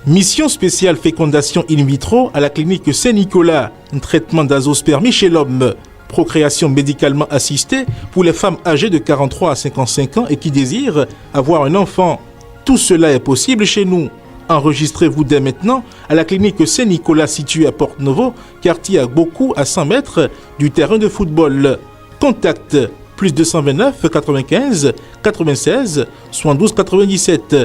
Mission spéciale fécondation in vitro à la clinique Saint-Nicolas. Un traitement d'azospermie chez l'homme. Procréation médicalement assistée pour les femmes âgées de 43 à 55 ans et qui désirent avoir un enfant. Tout cela est possible chez nous. Enregistrez-vous dès maintenant à la clinique Saint-Nicolas située à Porte-Novo, quartier Agbokou à 100 mètres du terrain de football. Contact plus 229 95 96 72 97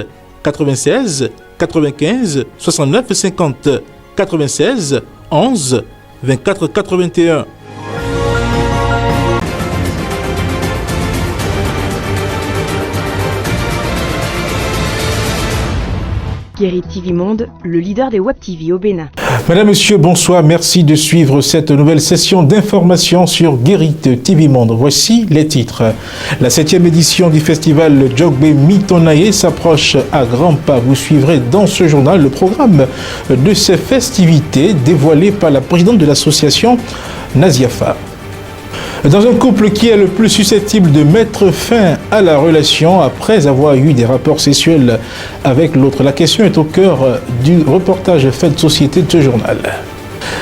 96 95 69 50 96 11 24 81. Guérit TV Monde, le leader des Web TV au Bénin. Mesdames, Messieurs, bonsoir. Merci de suivre cette nouvelle session d'information sur Guérit TV Monde. Voici les titres. La 7e édition du festival Djogbe Mitonaye s'approche à grands pas. Vous suivrez dans ce journal le programme de ces festivités dévoilé par la présidente de l'association, Naziafa. Dans un couple qui est le plus susceptible de mettre fin à la relation après avoir eu des rapports sexuels avec l'autre, la question est au cœur du reportage fait de société de ce journal.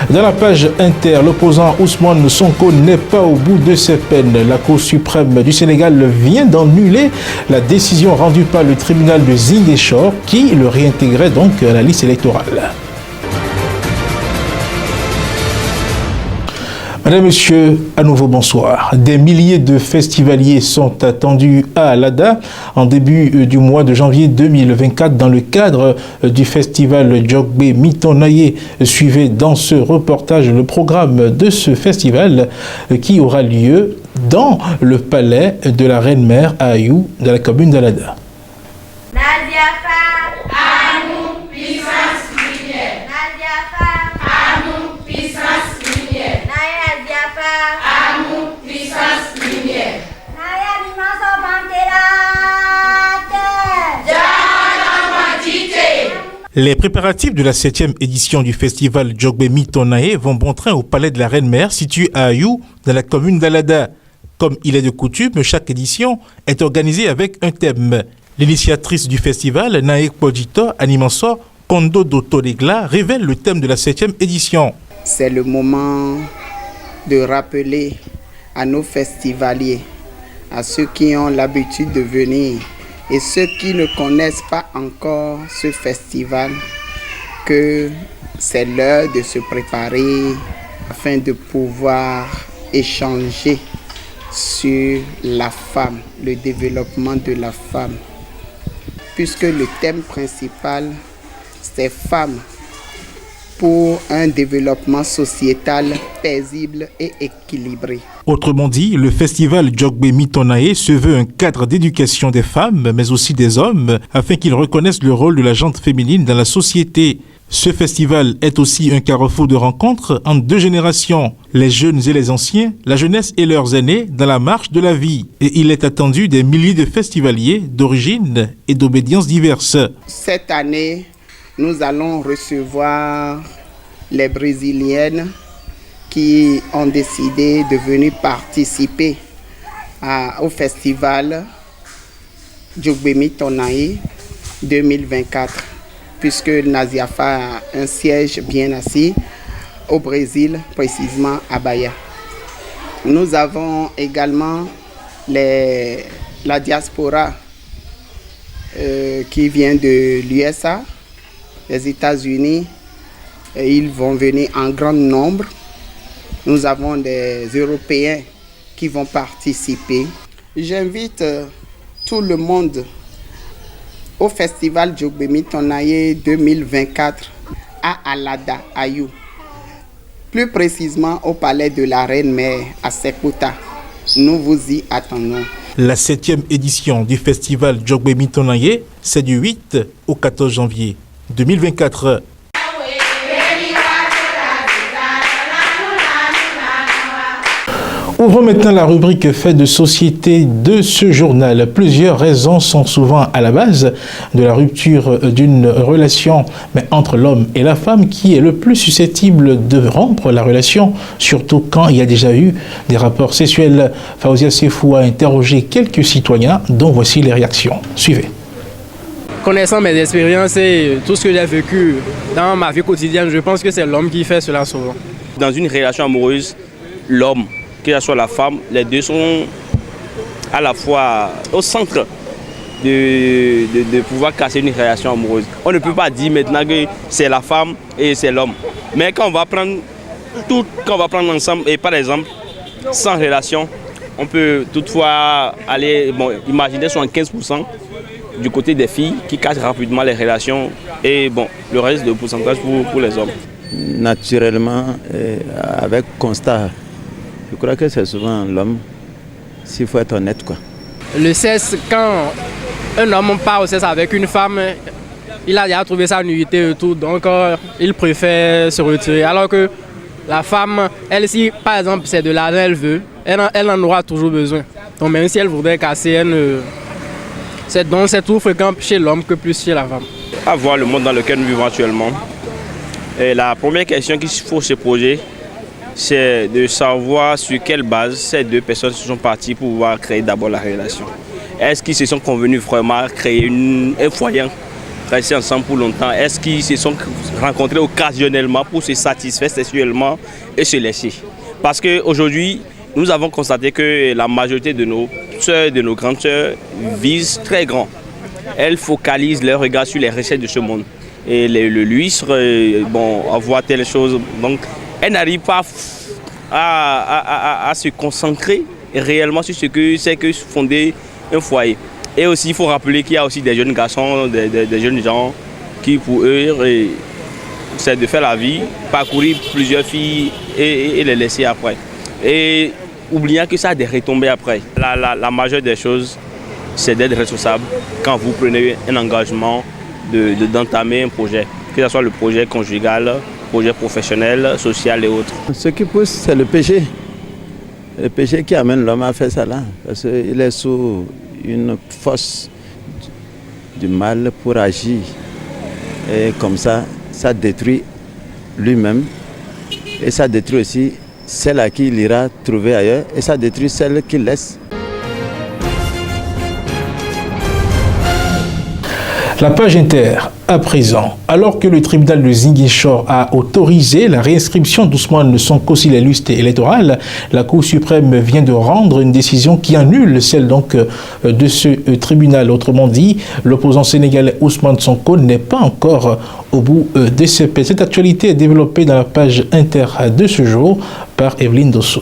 Dans la page inter, l'opposant Ousmane Sonko n'est pas au bout de ses peines. La Cour suprême du Sénégal vient d'annuler la décision rendue par le tribunal de Ziguinchor qui le réintégrait donc à la liste électorale. Mesdames, Messieurs, à nouveau bonsoir. Des milliers de festivaliers sont attendus à Alada en début du mois de janvier 2024 dans le cadre du festival Djogbe Mitonaye. Suivez dans ce reportage le programme de ce festival qui aura lieu dans le palais de la Reine-Mère à Ayou, dans la commune d'Alada. Les préparatifs de la 7e édition du festival Djogbe Mitonaye vont bon train au palais de la Reine-Mère situé à Ayou, dans la commune d'Alada. Comme il est de coutume, chaque édition est organisée avec un thème. L'initiatrice du festival, Naek Podjito, animanso Kondo Dotolegla, révèle le thème de la 7e édition. C'est le moment de rappeler à nos festivaliers, à ceux qui ont l'habitude de venir, et ceux qui ne connaissent pas encore ce festival, que c'est l'heure de se préparer afin de pouvoir échanger sur la femme, le développement de la femme. Puisque le thème principal, c'est femmes pour un développement sociétal paisible et équilibré. Autrement dit, le festival Djogbe Mitonaye se veut un cadre d'éducation des femmes, mais aussi des hommes, afin qu'ils reconnaissent le rôle de la gente féminine dans la société. Ce festival est aussi un carrefour de rencontres entre deux générations, les jeunes et les anciens, la jeunesse et leurs aînés, dans la marche de la vie. Et il est attendu des milliers de festivaliers d'origine et d'obédiences diverses. Cette année, nous allons recevoir les Brésiliennes qui ont décidé de venir participer au festival Djogbe Mitonaye 2024, puisque Naziafa a un siège bien assis au Brésil, précisément à Bahia. Nous avons également la diaspora qui vient de l'USA, les États-Unis, et ils vont venir en grand nombre. Nous avons des Européens qui vont participer. J'invite tout le monde au festival Djogbe Mitonaye 2024 à Alada, Ayou. Plus précisément au palais de la Reine-Mère à Sekouta. Nous vous y attendons. La 7e édition du festival Djogbe Mitonaye, c'est du 8 au 14 janvier 2024. Ouvrons maintenant la rubrique fait de société de ce journal. Plusieurs raisons sont souvent à la base de la rupture d'une relation, mais entre l'homme et la femme, qui est le plus susceptible de rompre la relation, surtout quand il y a déjà eu des rapports sexuels. Faouzia Sefou a interrogé quelques citoyens, dont voici les réactions. Suivez. Connaissant mes expériences et tout ce que j'ai vécu dans ma vie quotidienne, je pense que c'est l'homme qui fait cela souvent. Dans une relation amoureuse, l'homme, que ce soit la femme, les deux sont à la fois au centre de pouvoir casser une relation amoureuse. On ne peut pas dire maintenant que c'est la femme et c'est l'homme. Mais quand on va prendre ensemble, et par exemple, sans relation, on peut toutefois aller, imaginer 75% du côté des filles qui cassent rapidement les relations et le reste de pourcentage pour les hommes. Naturellement, avec constat, je crois que c'est souvent l'homme, s'il faut être honnête, quoi. Le sexe, quand un homme part au sexe avec une femme, il a déjà trouvé sa nullité et tout, donc il préfère se retirer. Alors que la femme, elle, si par exemple c'est de l'argent elle veut, elle en aura toujours besoin. Donc même si elle voudrait casser, c'est tout fréquent chez l'homme que plus chez la femme. À voir le monde dans lequel nous vivons actuellement, et la première question qu'il faut se poser, c'est de savoir sur quelle base ces deux personnes se sont parties pour pouvoir créer d'abord la relation. Est-ce qu'ils se sont convenus vraiment à créer un foyer, rester ensemble pour longtemps? Est-ce qu'ils se sont rencontrés occasionnellement pour se satisfaire sexuellement et se laisser? Parce qu'aujourd'hui, nous avons constaté que la majorité de nos sœurs, de nos grandes sœurs, visent très grand. Elles focalisent leur regard sur les recettes de ce monde. Et le lustre, avoir telle chose. Donc, elles n'arrivent pas à se concentrer réellement sur ce que c'est que fonder un foyer. Et aussi, il faut rappeler qu'il y a aussi des jeunes garçons, des jeunes gens qui, pour eux, c'est de faire la vie, parcourir plusieurs filles et les laisser après. Et oubliant que ça a des retombées après. La majeure des choses, c'est d'être responsable quand vous prenez un engagement d'entamer un projet, que ce soit le projet conjugal, projet professionnel, social et autres. Ce qui pousse, c'est le péché. Le péché qui amène l'homme à faire ça là. Parce qu'il est sous une force du mal pour agir. Et comme ça détruit lui-même. Et ça détruit aussi celle à qui il ira trouver ailleurs. Et ça détruit celle qu'il laisse. La page inter, à présent, alors que le tribunal de Ziguinchor a autorisé la réinscription d'Ousmane Sonko sur les listes électorales, la Cour suprême vient de rendre une décision qui annule celle donc de ce tribunal. Autrement dit, l'opposant sénégalais Ousmane Sonko n'est pas encore au bout de ses peines. Cette actualité est développée dans la page inter de ce jour par Evelyne Dosso.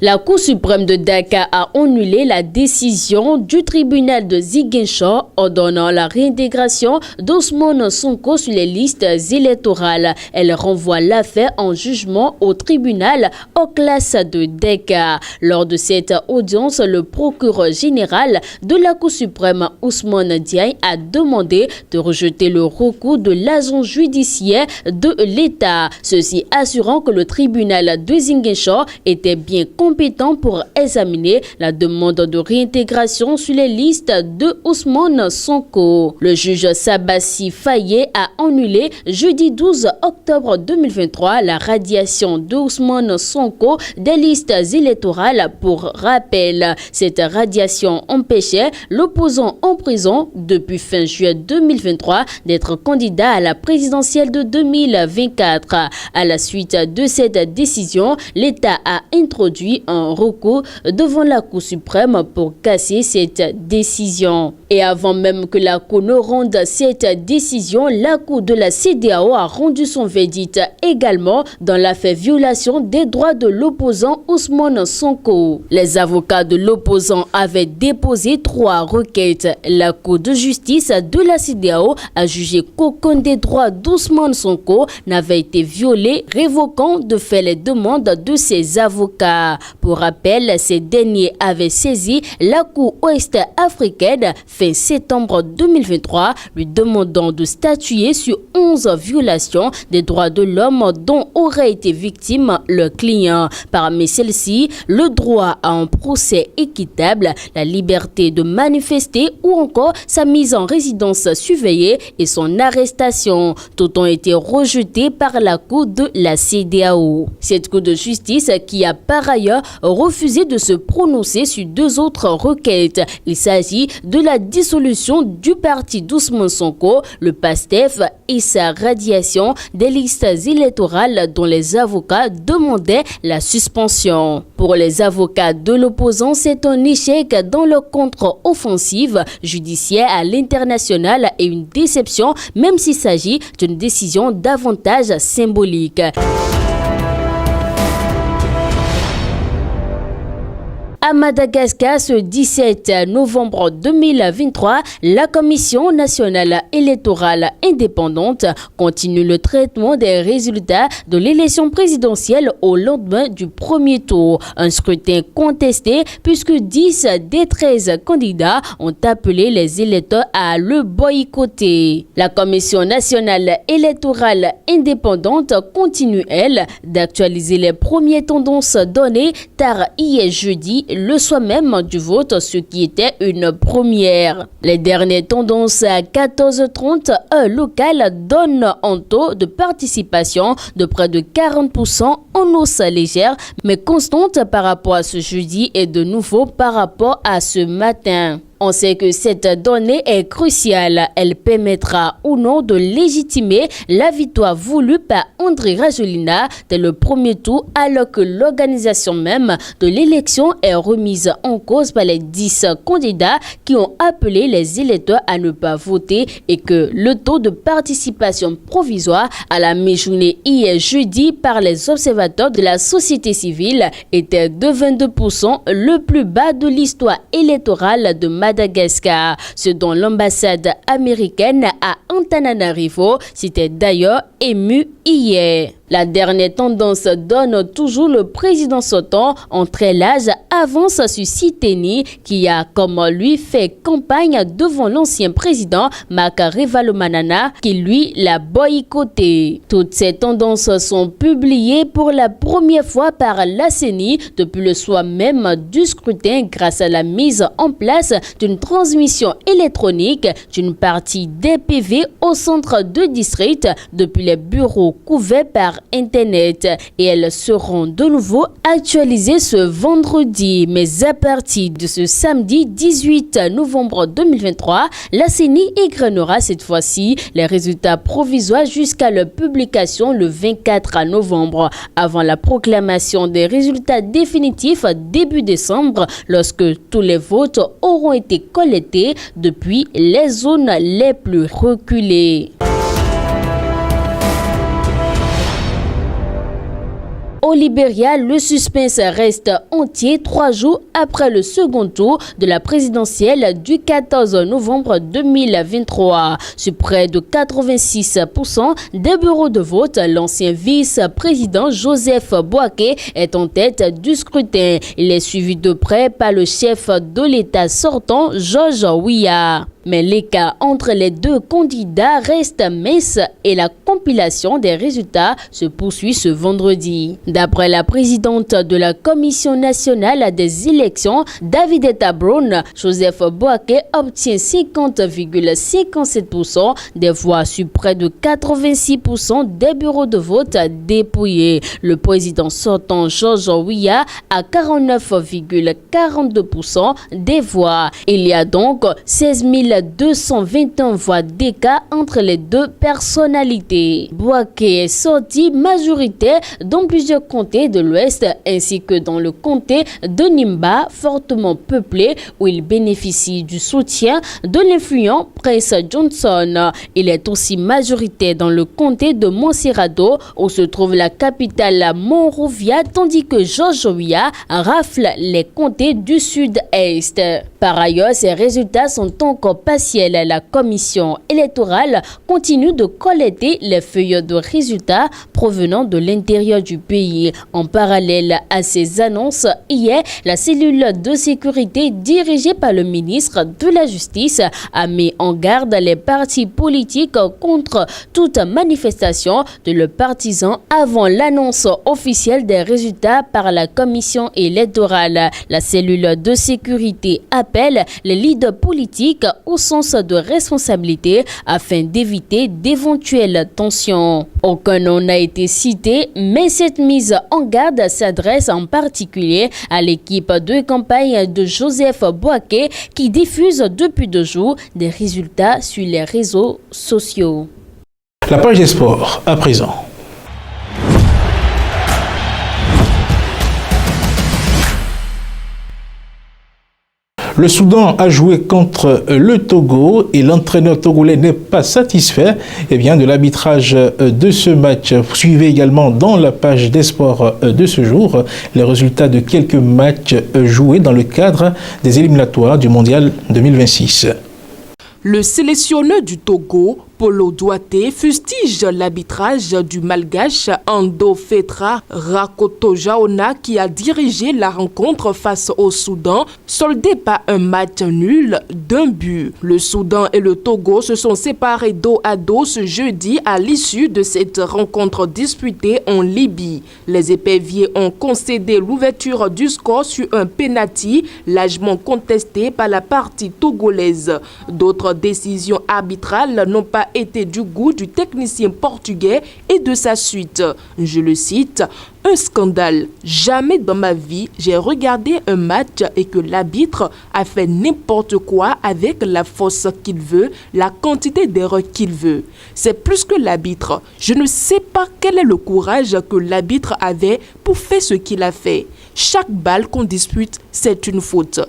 La Cour suprême de Dakar a annulé la décision du tribunal de Ziguinchor ordonnant la réintégration d'Ousmane Sonko sur les listes électorales. Elle renvoie l'affaire en jugement au tribunal hors classe de Dakar. Lors de cette audience, le procureur général de la Cour suprême, Ousmane Diagne, a demandé de rejeter le recours de l'agent judiciaire de l'État. Ceci assurant que le tribunal de Ziguinchor était bien compétent pour examiner la demande de réintégration sur les listes de Ousmane Sonko. Le juge Sabassi Faye a annulé jeudi 12 octobre 2023 la radiation d'Ousmane Sonko des listes électorales. Pour rappel, cette radiation empêchait l'opposant en prison depuis fin juillet 2023 d'être candidat à la présidentielle de 2024. À la suite de cette décision, l'État a introduit un recours devant la Cour suprême pour casser cette décision. Et avant même que la Cour ne rende cette décision, la Cour de la CEDEAO a rendu son verdict également dans l'affaire violation des droits de l'opposant Ousmane Sonko. Les avocats de l'opposant avaient déposé 3 requêtes. La Cour de justice de la CEDEAO a jugé qu'aucun des droits d'Ousmane Sonko n'avait été violé, révoquant de fait les demandes de ses avocats. Pour rappel, ces derniers avaient saisi la Cour ouest-africaine fin septembre 2023, lui demandant de statuer sur 11 violations des droits de l'homme sommes dont aurait été victime le client. Parmi celles-ci, le droit à un procès équitable, la liberté de manifester ou encore sa mise en résidence surveillée et son arrestation. Tout ont été rejetés par la Cour de la CEDEAO. Cette Cour de justice qui a par ailleurs refusé de se prononcer sur deux autres requêtes. Il s'agit de la dissolution du parti d'Ousmane Sonko, le PASTEF, et sa radiation des listes électorales dont les avocats demandaient la suspension. Pour les avocats de l'opposant, c'est un échec dans leur contre-offensive judiciaire à l'international et une déception, même s'il s'agit d'une décision davantage symbolique. À Madagascar, ce 17 novembre 2023, la Commission nationale électorale indépendante continue le traitement des résultats de l'élection présidentielle au lendemain du premier tour. Un scrutin contesté puisque 10 des 13 candidats ont appelé les électeurs à le boycotter. La Commission nationale électorale indépendante continue, elle, d'actualiser les premières tendances données tard hier jeudi, le soir même du vote, ce qui était une première. Les dernières tendances à 14h30 heure locale donnent un taux de participation de près de 40% en hausse légère, mais constante par rapport à ce jeudi et de nouveau par rapport à ce matin. On sait que cette donnée est cruciale. Elle permettra ou non de légitimer la victoire voulue par Andry Rajoelina dès le premier tour, alors que l'organisation même de l'élection est remise en cause par les 10 candidats qui ont appelé les électeurs à ne pas voter et que le taux de participation provisoire à la mi-journée hier jeudi par les observateurs de la société civile était de 22%, le plus bas de l'histoire électorale de Madagascar, ce dont l'ambassade américaine à Antananarivo s'était d'ailleurs émue hier. La dernière tendance donne toujours le président sortant en très large avance sur Siteni qui a comme lui fait campagne devant l'ancien président Marc Ravalomanana qui lui l'a boycotté. Toutes ces tendances sont publiées pour la première fois par la CENI depuis le soir même du scrutin grâce à la mise en place d'une transmission électronique d'une partie des PV au centre de district depuis les bureaux couverts par Internet et elles seront de nouveau actualisées ce vendredi. Mais à partir de ce samedi 18 novembre 2023, la CENI égrenera cette fois-ci les résultats provisoires jusqu'à leur publication le 24 novembre, avant la proclamation des résultats définitifs début décembre, lorsque tous les votes auront été collectés depuis les zones les plus reculées. Au Libéria, le suspense reste entier 3 jours après le second tour de la présidentielle du 14 novembre 2023. Sur près de 86% des bureaux de vote, l'ancien vice-président Joseph Boaké est en tête du scrutin. Il est suivi de près par le chef de l'État sortant, Georges Weah. Mais l'écart entre les deux candidats reste mince et la compilation des résultats se poursuit ce vendredi. D'après la présidente de la Commission nationale des élections, Davidetta Brown, Joseph Boaké obtient 50,57% des voix sur près de 86% des bureaux de vote dépouillés. Le président sortant Georges Weah a 49,42% des voix. Il y a donc 16 221 voix d'écart entre les deux personnalités. Boaké est sorti majoritaire dans plusieurs comtés de l'Ouest ainsi que dans le comté de Nimba, fortement peuplé, où il bénéficie du soutien de l'influent Prince Johnson. Il est aussi majoritaire dans le comté de Montserrado, où se trouve la capitale Monrovia, tandis que Georges Weah rafle les comtés du sud-est. Par ailleurs, ces résultats sont encore partiel, la commission électorale continue de collecter les feuilles de résultats provenant de l'intérieur du pays. En parallèle à ces annonces, hier, la cellule de sécurité dirigée par le ministre de la Justice a mis en garde les partis politiques contre toute manifestation de leurs partisans avant l'annonce officielle des résultats par la commission électorale. La cellule de sécurité appelle les leaders politiques au sens de responsabilité afin d'éviter d'éventuelles tensions. Aucun nom n'a été cité, mais cette mise en garde s'adresse en particulier à l'équipe de campagne de Joseph Boaké qui diffuse depuis 2 jours des résultats sur les réseaux sociaux. La page des sports, à présent. Le Soudan a joué contre le Togo et l'entraîneur togolais n'est pas satisfait de l'arbitrage de ce match. Suivez également dans la page des sports de ce jour les résultats de quelques matchs joués dans le cadre des éliminatoires du Mondial 2026. Le sélectionneur du Togo, Polo Douaté, fustige l'arbitrage du Malgache Ando Fetra Rakotojaona qui a dirigé la rencontre face au Soudan, soldée par un match nul d'1 but. Le Soudan et le Togo se sont séparés dos à dos ce jeudi à l'issue de cette rencontre disputée en Libye. Les éperviers ont concédé l'ouverture du score sur un penalty largement contesté par la partie togolaise. D'autres décisions arbitrales n'ont pas été du goût du technicien portugais et de sa suite. Je le cite, « Un scandale. Jamais dans ma vie, j'ai regardé un match et que l'arbitre a fait n'importe quoi avec la force qu'il veut, la quantité d'erreurs qu'il veut. C'est plus que l'arbitre. Je ne sais pas quel est le courage que l'arbitre avait pour faire ce qu'il a fait. Chaque balle qu'on dispute, c'est une faute.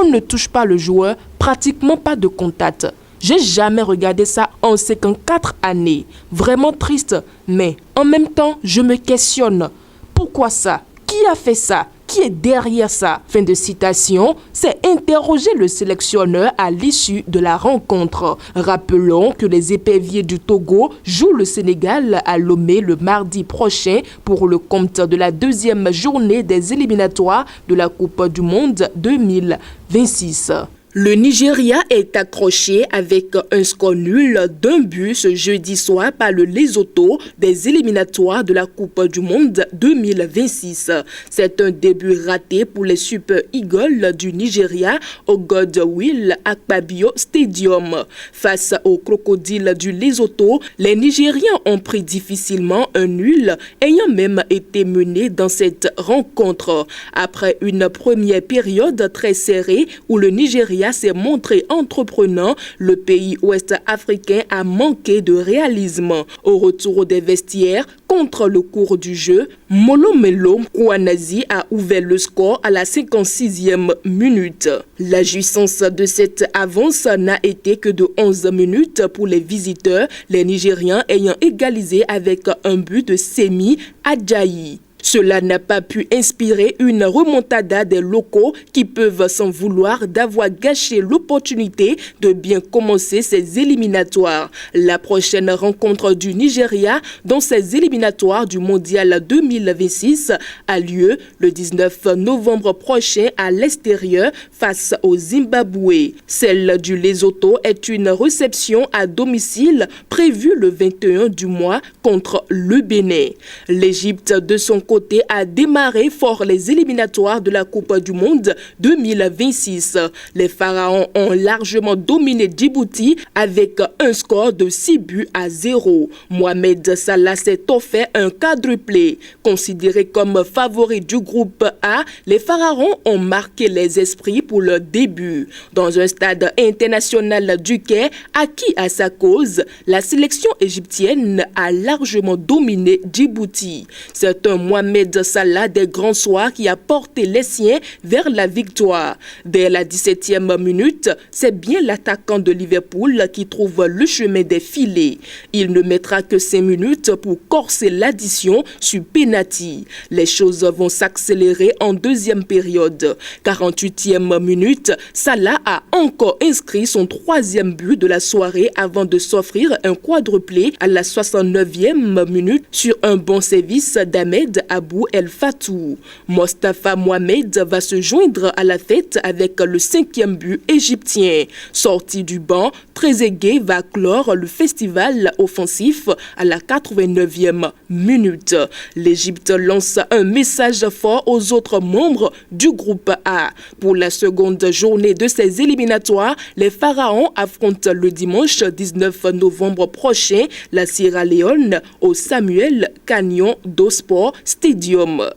On ne touche pas le joueur, pratiquement pas de contact. J'ai jamais regardé ça en 54 années. Vraiment triste, mais en même temps, je me questionne. Pourquoi ça? Qui a fait ça? Qui est derrière ça? Fin de citation, c'est interroger le sélectionneur à l'issue de la rencontre. Rappelons que les éperviers du Togo jouent le Sénégal à Lomé le mardi prochain pour le compte de la 2e journée des éliminatoires de la Coupe du Monde 2026. Le Nigeria est accroché avec un score nul d'1 but ce jeudi soir par le Lesotho des éliminatoires de la Coupe du Monde 2026. C'est un début raté pour les Super Eagles du Nigeria au Godwill Akpabio Stadium. Face aux crocodiles du Lesotho, les Nigériens ont pris difficilement un nul, ayant même été menés dans cette rencontre. Après une première période très serrée où le Nigeria s'est montré entreprenant, le pays ouest-africain a manqué de réalisme. Au retour des vestiaires, contre le cours du jeu, Molomelo Kouanazi a ouvert le score à la 56e minute. La jouissance de cette avance n'a été que de 11 minutes pour les visiteurs, les Nigériens ayant égalisé avec un but de Semi Adjayi. Cela n'a pas pu inspirer une remontada des locaux qui peuvent s'en vouloir d'avoir gâché l'opportunité de bien commencer ces éliminatoires. La prochaine rencontre du Nigeria dans ces éliminatoires du Mondial 2026 a lieu le 19 novembre prochain à l'extérieur face au Zimbabwe. Celle du Lesotho est une réception à domicile prévue le 21 du mois contre le Bénin. L'Égypte, de son côté, a démarré fort les éliminatoires de la Coupe du Monde 2026. Les Pharaons ont largement dominé Djibouti avec un score de 6-0. Mohamed Salah s'est offert un quadruplé. Considérés comme favoris du groupe A, les Pharaons ont marqué les esprits pour leur début. Dans un stade international du Caire, acquis à sa cause, la sélection égyptienne a largement dominé Djibouti. C'est un Mohamed Mohamed Salah des grands soirs qui a porté les siens vers la victoire. Dès la 17e minute, c'est bien l'attaquant de Liverpool qui trouve le chemin des filets. Il ne mettra que 5 minutes pour corser l'addition sur penalty. Les choses vont s'accélérer en deuxième période. 48e minute, Salah a encore inscrit son 3e but de la soirée avant de s'offrir un quadruplé à la 69e minute sur un bon service d'Ahmed Abou El Fatou. Mostafa Mohamed va se joindre à la fête avec le 5e but égyptien. Sorti du banc, Trezeguet va clore le festival offensif à la 89e minute. L'Égypte lance un message fort aux autres membres du groupe A. Pour la seconde journée de ces éliminatoires, les Pharaons affrontent le dimanche 19 novembre prochain la Sierra Leone au Samuel Canyon Sport Stadium.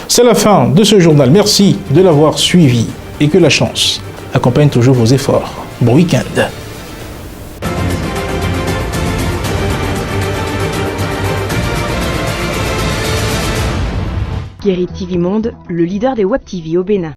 C'est la fin de ce journal. Merci de l'avoir suivi et que la chance accompagne toujours vos efforts. Bon week-end. Guérit TV Monde, le leader des Web TV au Bénin.